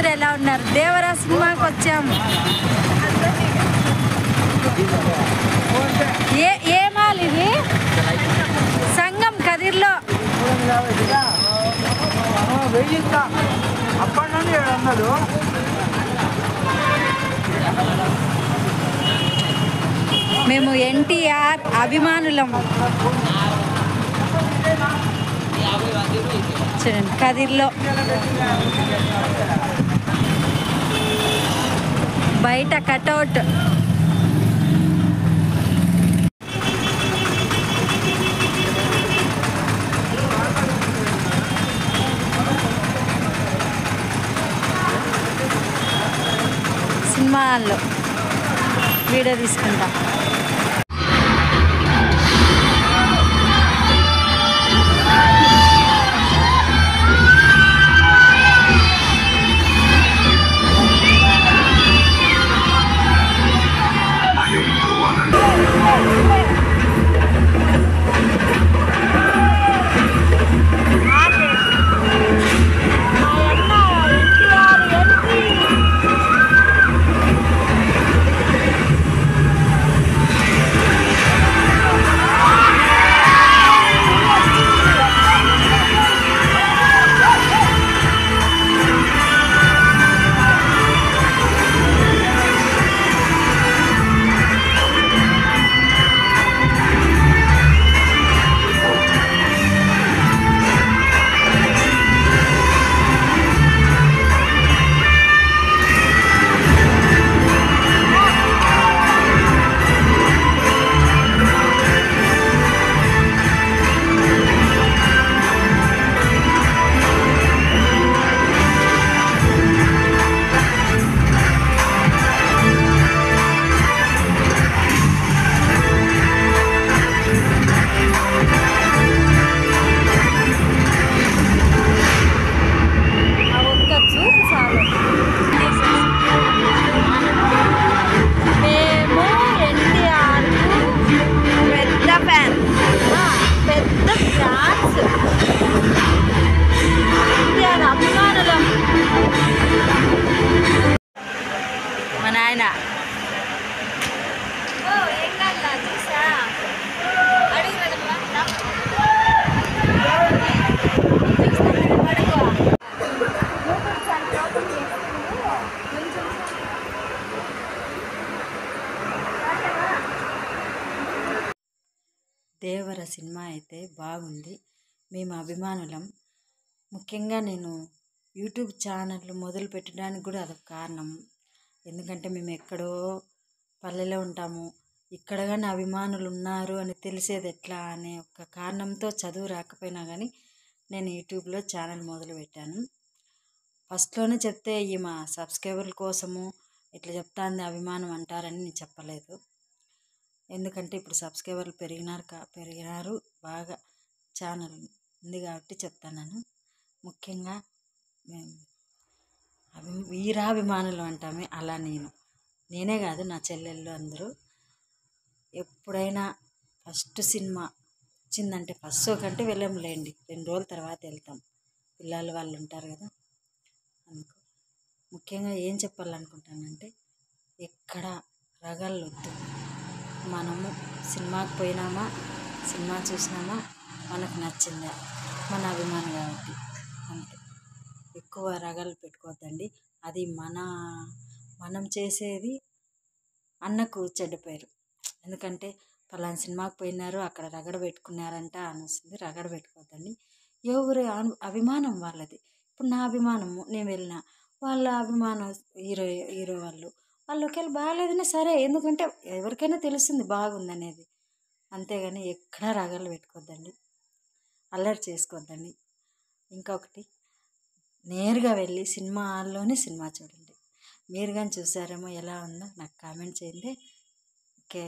చూడు ఎలా ఉన్నారు. దేవరా సినిమాకి వచ్చాము. ఏ మాల్ ఇది? సంగం కదిర్లో. మేము ఎన్టీఆర్ అభిమానులం. చూడండి కదిర్లో బయట కటౌట్. సినిమా హాల్లో వీడియో తీసుకుంటాం. మా నాయన దేవర సినిమా అయితే బాగుంది. మేము అభిమానులం. ముఖ్యంగా నేను యూట్యూబ్ ఛానల్ మొదలు పెట్టడానికి కూడా అదొక కారణం. ఎందుకంటే మేము ఎక్కడో పల్లెలో ఉంటాము, ఇక్కడ కానీ అభిమానులు ఉన్నారు అని తెలిసేది ఎట్లా అనే ఒక కారణంతో చదువు రాకపోయినా కానీ నేను యూట్యూబ్లో ఛానల్ మొదలుపెట్టాను. ఫస్ట్లోనే చెప్తే ఈ మా సబ్స్క్రైబర్ల కోసము ఇట్లా చెప్తాంది అభిమానం అంటారని నేను చెప్పలేదు. ఎందుకంటే ఇప్పుడు సబ్స్క్రైబర్లు పెరిగినారు బాగా, ఛానల్ ఉంది కాబట్టి చెప్తాను. ముఖ్యంగా మేము వీరాభిమానులు అంటామే, అలా నేనే కాదు నా చెల్లెళ్ళు అందరూ ఎప్పుడైనా ఫస్ట్ సినిమా వచ్చిందంటే ఫస్ట్ షో కంటే వెళ్ళంలేండి, 2 రోజుల తర్వాత వెళ్తాం. పిల్లలు వాళ్ళు ఉంటారు కదా అందుకు. ముఖ్యంగా ఏం చెప్పాలనుకుంటానంటే ఎక్కడ రగల్లొద్దు. మనము సినిమాకి పోయినామా, సినిమా చూసినామా, మనకు నచ్చిందా, మన అభిమానం కాబట్టి అంతే. ఎక్కువ రగలు పెట్టుకోవద్దండి. అది మనం చేసేది అన్నకు చెడ్డ పేరు. ఎందుకంటే పలానా సినిమాకి పోయినారు అక్కడ రగడ పెట్టుకున్నారంట అని వస్తుంది. రగడ పెట్టుకోవద్దండి. ఎవరి అభిమానం వాళ్ళది. ఇప్పుడు నా అభిమానము, నేను వెళ్ళిన వాళ్ళ అభిమానం హీరో వాళ్ళు ఒకవేళ బాగాలేదనే సరే, ఎందుకంటే ఎవరికైనా తెలుస్తుంది బాగుందనేది. అంతేగాని ఎక్కడా రగలు పెట్టుకోవద్దండి, అల్లరి చేసుకోవద్దండి. ఇంకొకటి, నేరుగా వెళ్ళి సినిమా హాల్లోనే సినిమా చూడండి. మీరు కానీ చూసారేమో, ఎలా ఉందో నాకు కామెంట్ చేయండి. ఓకే.